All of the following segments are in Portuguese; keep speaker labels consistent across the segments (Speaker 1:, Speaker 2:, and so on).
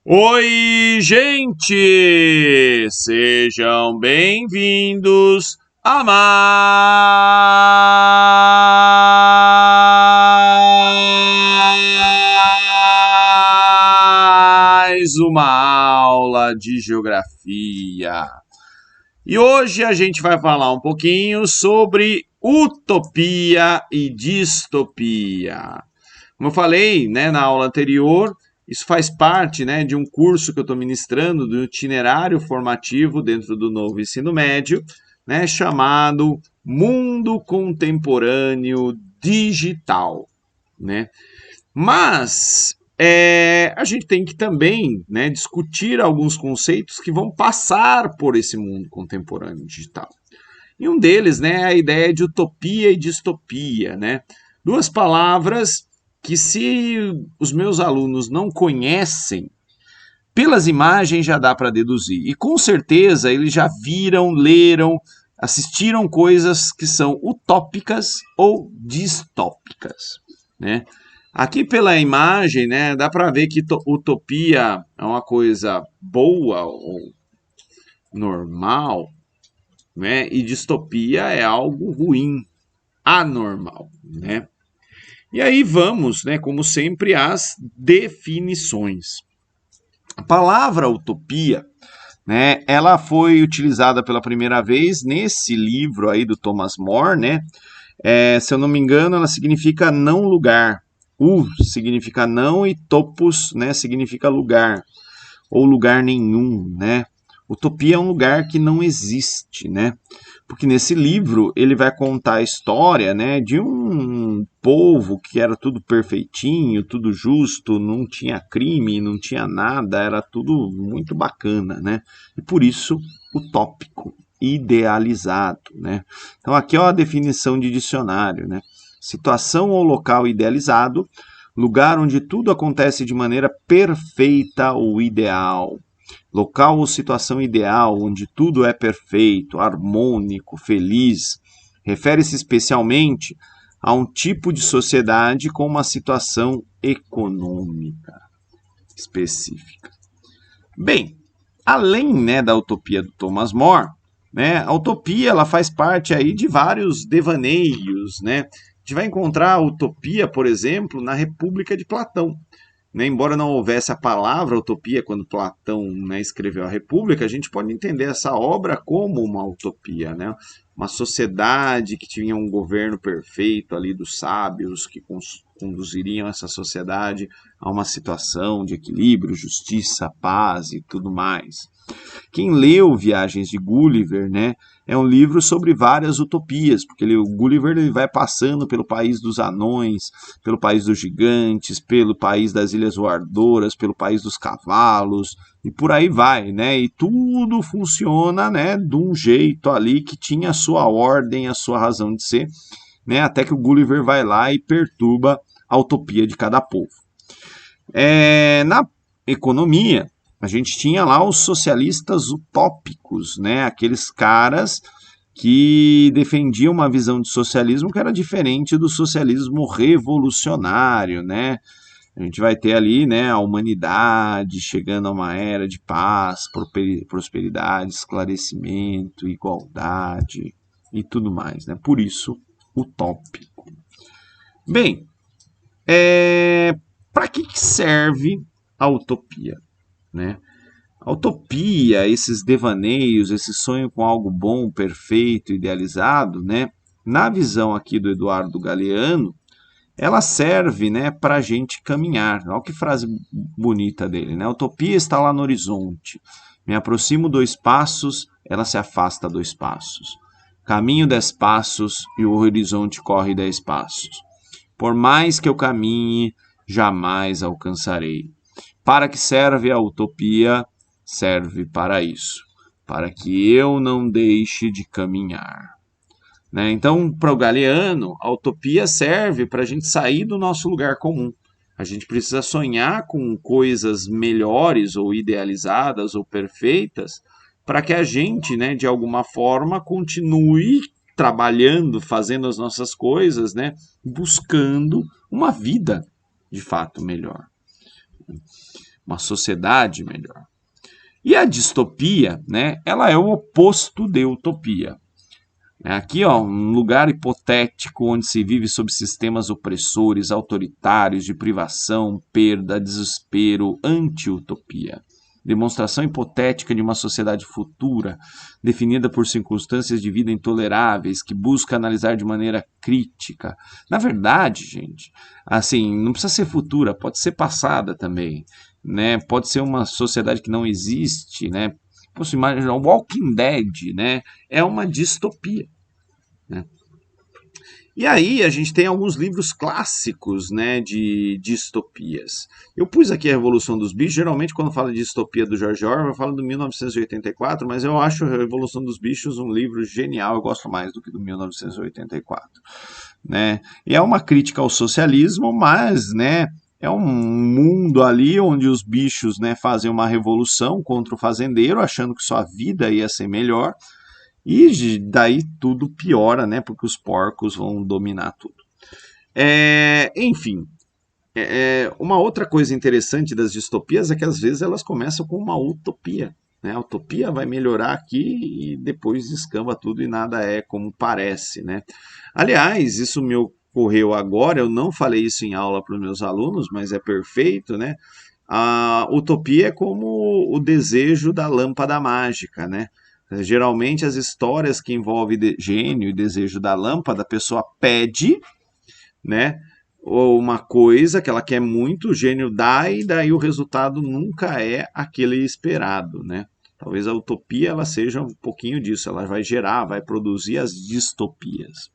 Speaker 1: Oi, gente! Sejam bem-vindos a mais uma aula de geografia. E hoje a gente vai falar um pouquinho sobre utopia e distopia. Como eu falei, né, na aula anterior, isso faz parte, né, de um curso que eu estou ministrando, do itinerário formativo dentro do novo ensino médio, né, chamado Mundo Contemporâneo Digital. Né? Mas a gente tem que também, né, discutir alguns conceitos que vão passar por esse mundo contemporâneo digital. E um deles, né, é a ideia de utopia e distopia, né? Duas palavras que, se os meus alunos não conhecem, pelas imagens já dá para deduzir. E com certeza eles já viram, leram, assistiram coisas que são utópicas ou distópicas, né? Aqui pela imagem, né, dá para ver que utopia é uma coisa boa ou normal, né? E distopia é algo ruim, anormal, né? E aí vamos, né, como sempre, às definições. A palavra utopia, né, ela foi utilizada pela primeira vez nesse livro aí do Thomas More, né? Se eu não me engano, ela significa não lugar. Significa não e topos, né, significa lugar ou lugar nenhum, né? Utopia é um lugar que não existe, né? Porque nesse livro ele vai contar a história, né, de um povo que era tudo perfeitinho, tudo justo, não tinha crime, não tinha nada, era tudo muito bacana, né? E por isso utópico, idealizado, né? Então aqui é uma definição de dicionário, né? Situação ou local idealizado, lugar onde tudo acontece de maneira perfeita ou ideal. Local ou situação ideal, onde tudo é perfeito, harmônico, feliz. Refere-se especialmente a um tipo de sociedade com uma situação econômica específica. Bem, além, né, da utopia do Thomas More, né, a utopia ela faz parte aí de vários devaneios, né? A gente vai encontrar a utopia, por exemplo, na República de Platão. Né? Embora não houvesse a palavra utopia quando Platão, né, escreveu a República, a gente pode entender essa obra como uma utopia, né? Uma sociedade que tinha um governo perfeito ali dos sábios que conduziriam essa sociedade a uma situação de equilíbrio, justiça, paz e tudo mais. Quem leu Viagens de Gulliver, né, é um livro sobre várias utopias, porque o Gulliver ele vai passando pelo país dos anões, pelo país dos gigantes, pelo país das ilhas voadoras, pelo país dos cavalos, e por aí vai, né? E tudo funciona, né, de um jeito ali que tinha a sua ordem, a sua razão de ser, né? Até que o Gulliver vai lá e perturba a utopia de cada povo. Na economia, a gente tinha lá os socialistas utópicos, né? Aqueles caras que defendiam uma visão de socialismo que era diferente do socialismo revolucionário, né? A gente vai ter ali, né, a humanidade chegando a uma era de paz, prosperidade, esclarecimento, igualdade e tudo mais, né? Por isso, utópico. Bem, para que serve a utopia, né? A utopia, esses devaneios, esse sonho com algo bom, perfeito, idealizado, né? Na visão aqui do Eduardo Galeano, ela serve, né, para a gente caminhar. Olha que frase bonita dele, né? A utopia está lá no horizonte. Me aproximo 2 passos, ela se afasta 2 passos. Caminho 10 passos e o horizonte corre 10 passos. Por mais que eu caminhe, jamais alcançarei. Para que serve a utopia? Serve para isso, para que eu não deixe de caminhar. Né? Então, para o Galeano, a utopia serve para a gente sair do nosso lugar comum. A gente precisa sonhar com coisas melhores ou idealizadas ou perfeitas para que a gente, né, de alguma forma, continue trabalhando, fazendo as nossas coisas, né, buscando uma vida de fato melhor. uma sociedade melhor. E a distopia, né, ela é o oposto de utopia. Aqui, ó, um lugar hipotético onde se vive sob sistemas opressores, autoritários, de privação, perda, desespero, anti-utopia. Demonstração hipotética de uma sociedade futura, definida por circunstâncias de vida intoleráveis, que busca analisar de maneira crítica. Na verdade, gente, assim, não precisa ser futura, pode ser passada também, né? Pode ser uma sociedade que não existe, né? Posso imaginar, o Walking Dead, né? É uma distopia, né? E aí a gente tem alguns livros clássicos, né, de distopias. Eu pus aqui a Revolução dos Bichos. Geralmente quando falo de distopia do George Orwell, eu falo do 1984, mas eu acho a Revolução dos Bichos um livro genial. Eu gosto mais do que do 1984, né? E é uma crítica ao socialismo, mas, né, é um mundo ali onde os bichos, né, fazem uma revolução contra o fazendeiro, achando que sua vida ia ser melhor. E daí tudo piora, né? Porque os porcos vão dominar tudo. Enfim, uma outra coisa interessante das distopias é que às vezes elas começam com uma utopia, né? A utopia vai melhorar aqui e depois descamba tudo e nada é como parece, né? Aliás, isso me ocorreu agora, eu não falei isso em aula para os meus alunos, mas é perfeito, né? A utopia é como o desejo da lâmpada mágica, né? Geralmente as histórias que envolvem gênio e desejo da lâmpada, a pessoa pede, né, ou uma coisa que ela quer muito, o gênio dá e daí o resultado nunca é aquele esperado, né? Talvez a utopia ela seja um pouquinho disso, ela vai gerar, vai produzir as distopias.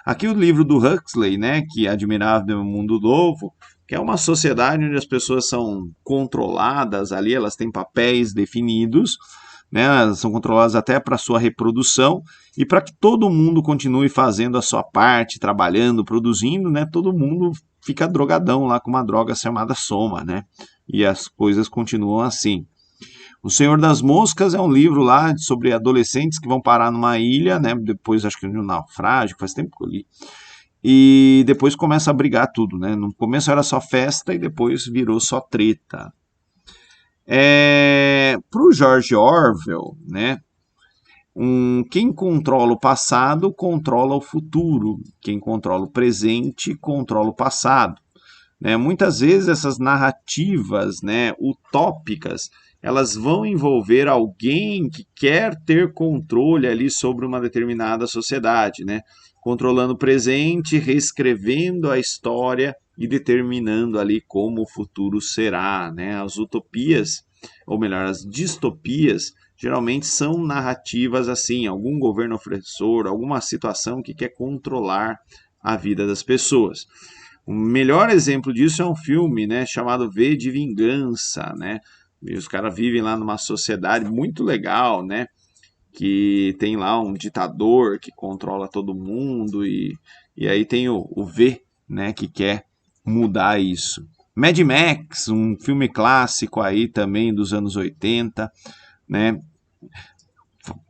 Speaker 1: Aqui o livro do Huxley, né, que é Admirável Mundo Novo, que é uma sociedade onde as pessoas são controladas ali, elas têm papéis definidos, né, são controladas até para sua reprodução e para que todo mundo continue fazendo a sua parte, trabalhando, produzindo, né, todo mundo fica drogadão lá com uma droga chamada soma, né, e as coisas continuam assim. O Senhor das Moscas é um livro lá sobre adolescentes que vão parar numa ilha, né, depois acho que de um naufrágio, faz tempo que eu li, e depois começa a brigar tudo, né, no começo era só festa e depois virou só treta. Para o George Orwell, né, quem controla o passado controla o futuro, quem controla o presente controla o passado, né? Muitas vezes essas narrativas, né, utópicas, elas vão envolver alguém que quer ter controle ali sobre uma determinada sociedade, né? Controlando o presente, reescrevendo a história e determinando ali como o futuro será, né? As utopias, ou melhor, as distopias, geralmente são narrativas assim, algum governo opressor, alguma situação que quer controlar a vida das pessoas. O melhor exemplo disso é um filme, né, chamado V de Vingança, né? E os caras vivem lá numa sociedade muito legal, né? Que tem lá um ditador que controla todo mundo e aí tem o V, né, que quer mudar isso. Mad Max, um filme clássico aí também dos anos 80, né?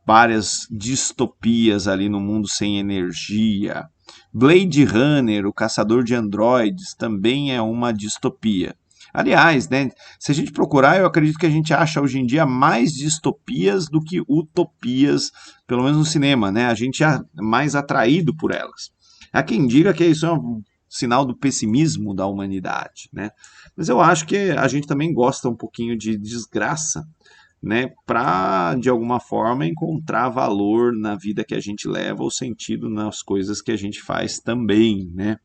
Speaker 1: Várias distopias ali no mundo sem energia. Blade Runner, o caçador de androides, também é uma distopia. Aliás, né, se a gente procurar, eu acredito que a gente acha hoje em dia mais distopias do que utopias, pelo menos no cinema, né? A gente é mais atraído por elas. Há quem diga que isso é um sinal do pessimismo da humanidade, né? Mas eu acho que a gente também gosta um pouquinho de desgraça, né, para de alguma forma encontrar valor na vida que a gente leva ou sentido nas coisas que a gente faz também, né?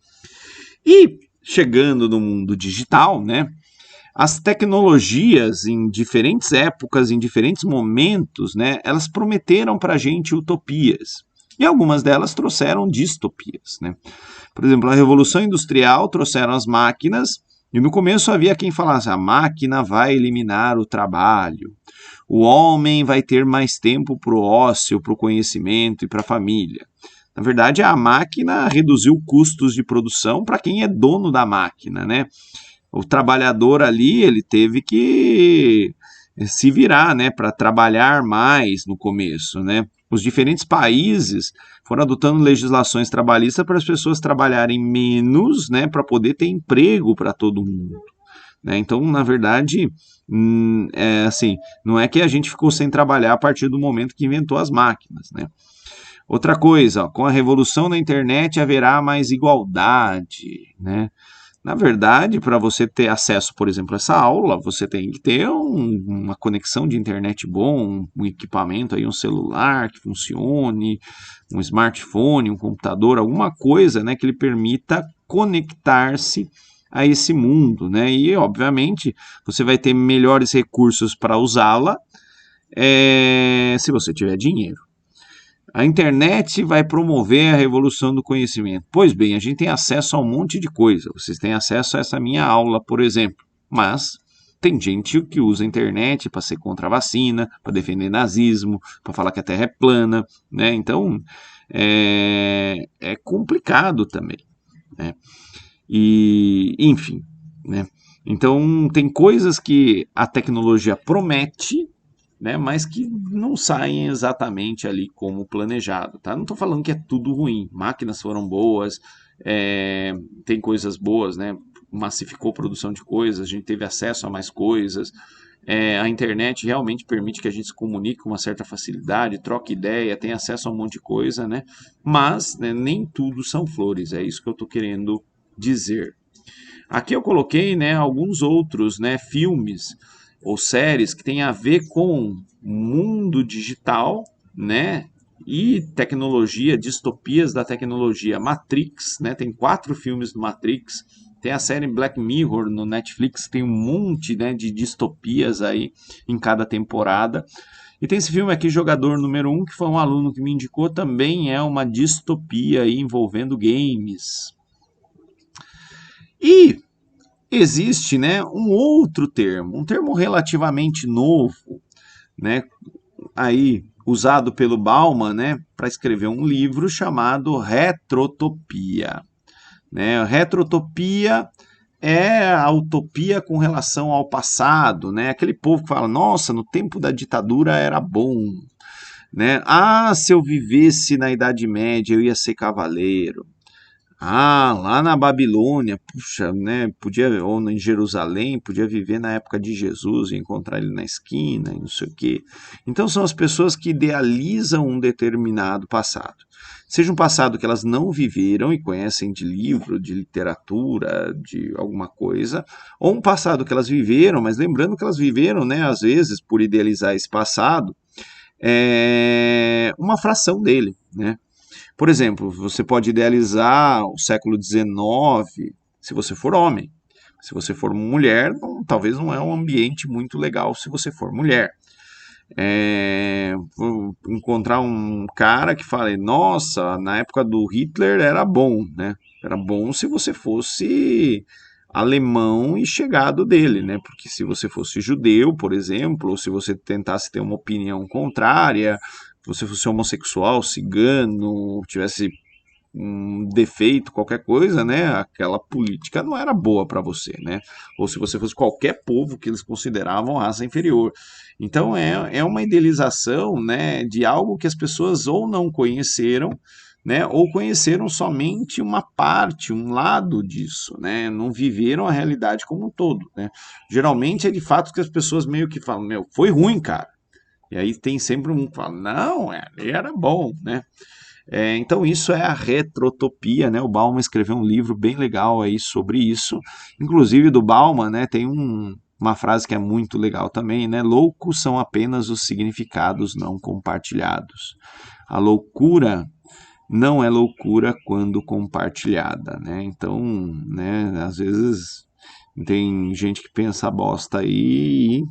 Speaker 1: E chegando no mundo digital, né, as tecnologias em diferentes épocas, em diferentes momentos, né, elas prometeram para a gente utopias. E algumas delas trouxeram distopias, né? Por exemplo, a Revolução Industrial trouxeram as máquinas, e no começo havia quem falasse, a máquina vai eliminar o trabalho. O homem vai ter mais tempo para o ócio, para o conhecimento e para a família. Na verdade, a máquina reduziu custos de produção para quem é dono da máquina, né? O trabalhador ali, ele teve que se virar, né, para trabalhar mais no começo, né? Os diferentes países foram adotando legislações trabalhistas para as pessoas trabalharem menos, né, para poder ter emprego para todo mundo. né? Então, na verdade, assim, não é que a gente ficou sem trabalhar a partir do momento que inventou as máquinas, né? Outra coisa, ó, com a revolução da internet haverá mais igualdade, né? Na verdade, para você ter acesso, por exemplo, a essa aula, você tem que ter uma conexão de internet bom, um equipamento aí, um celular que funcione, um smartphone, um computador, alguma coisa, né, que lhe permita conectar-se a esse mundo, né? E, obviamente, você vai ter melhores recursos para usá-la, se você tiver dinheiro. A internet vai promover a revolução do conhecimento. Pois bem, a gente tem acesso a um monte de coisa. Vocês têm acesso a essa minha aula, por exemplo. Mas tem gente que usa a internet para ser contra a vacina, para defender nazismo, para falar que a Terra é plana, né? Então é complicado também, né? E enfim, né? Então tem coisas que a tecnologia promete, né, mas que não saem exatamente ali como planejado, tá? Não estou falando que é tudo ruim, máquinas foram boas, tem coisas boas, né? Massificou a produção de coisas, a gente teve acesso a mais coisas, a internet realmente permite que a gente se comunique com uma certa facilidade, troque ideia, tenha acesso a um monte de coisa, né? Mas, né, nem tudo são flores, é isso que eu estou querendo dizer. Aqui eu coloquei, né, alguns outros, né, filmes ou séries que têm a ver com mundo digital, né, e tecnologia, distopias da tecnologia. Matrix, né, tem 4 filmes do Matrix. Tem a série Black Mirror no Netflix, tem um monte, né, de distopias aí em cada temporada. E tem esse filme aqui, Jogador Número 1, que foi um aluno que me indicou, também é uma distopia aí envolvendo games. E existe, né, um outro termo, um termo relativamente novo, né, aí usado pelo Bauman, né, para escrever um livro chamado Retrotopia, né? Retrotopia é a utopia com relação ao passado, né? Aquele povo que fala: "Nossa, no tempo da ditadura era bom", né? "Ah, se eu vivesse na Idade Média, eu ia ser cavaleiro". Ah, lá na Babilônia, puxa, né, podia, ou em Jerusalém, podia viver na época de Jesus e encontrar ele na esquina e não sei o quê. Então são as pessoas que idealizam um determinado passado. Seja um passado que elas não viveram e conhecem de livro, de literatura, de alguma coisa, ou um passado que elas viveram, mas lembrando que elas viveram, né, às vezes, por idealizar esse passado, uma fração dele, né? Por exemplo, você pode idealizar o século XIX se você for homem. Se você for mulher, talvez não é um ambiente muito legal se você for mulher. Vou encontrar um cara que fale: nossa, na época do Hitler era bom, né? Era bom se você fosse alemão e chegado dele, né? Porque se você fosse judeu, por exemplo, ou se você tentasse ter uma opinião contrária, se você fosse homossexual, cigano, tivesse um defeito, qualquer coisa, né? Aquela política não era boa para você, né? Ou se você fosse qualquer povo que eles consideravam raça inferior. Então é uma idealização, né, de algo que as pessoas ou não conheceram, né, ou conheceram somente uma parte, um lado disso, né? Não viveram a realidade como um todo, né? Geralmente é de fato que as pessoas meio que falam: meu, foi ruim, cara. E aí tem sempre um que fala: não, era bom, né? Então isso é a retrotopia, né? O Bauman escreveu um livro bem legal aí sobre isso. Inclusive do Bauman, né, tem uma frase que é muito legal também, né? Loucos são apenas os significados não compartilhados. A loucura não é loucura quando compartilhada, né? Então, né, às vezes tem gente que pensa bosta aí e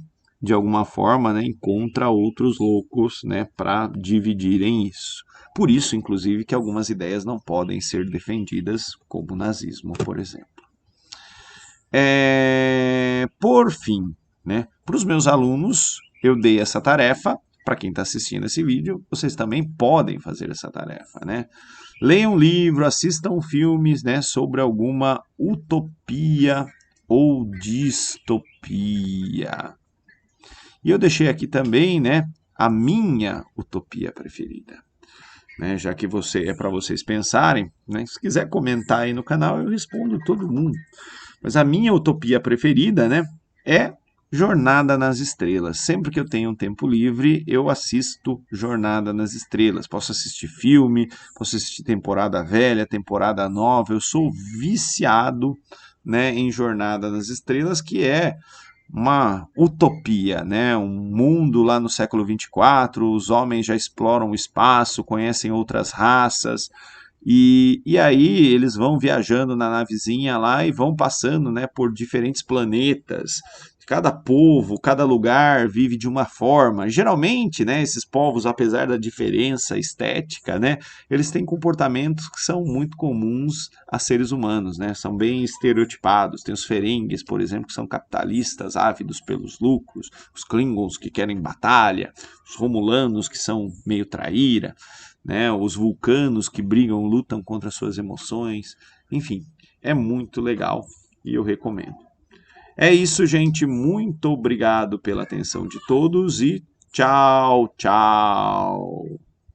Speaker 1: de alguma forma, né, encontra outros loucos, né, para dividirem isso. Por isso, inclusive, que algumas ideias não podem ser defendidas, como o nazismo, por exemplo. Por fim, né, para os meus alunos, eu dei essa tarefa. Para quem está assistindo esse vídeo, vocês também podem fazer essa tarefa, né? Leiam livro, assistam filmes, né, sobre alguma utopia ou distopia. E eu deixei aqui também, né, a minha utopia preferida, né, já que é para vocês pensarem, né, se quiser comentar aí no canal, eu respondo todo mundo. Mas a minha utopia preferida, né, é Jornada nas Estrelas. Sempre que eu tenho um tempo livre, eu assisto Jornada nas Estrelas. Posso assistir filme, posso assistir temporada velha, temporada nova. Eu sou viciado, né, em Jornada nas Estrelas, que é uma utopia, né? Um mundo lá no século 24, os homens já exploram o espaço, conhecem outras raças, e aí eles vão viajando na navezinha lá e vão passando, né, por diferentes planetas. Cada povo, cada lugar vive de uma forma. Geralmente, né, esses povos, apesar da diferença estética, né, eles têm comportamentos que são muito comuns a seres humanos, né? São bem estereotipados. Tem os Ferengues, por exemplo, que são capitalistas, ávidos pelos lucros, os Klingons que querem batalha, os Romulanos que são meio traíra, né? Os vulcanos que brigam, lutam contra suas emoções. Enfim, é muito legal e eu recomendo. É isso, gente. Muito obrigado pela atenção de todos e tchau, tchau.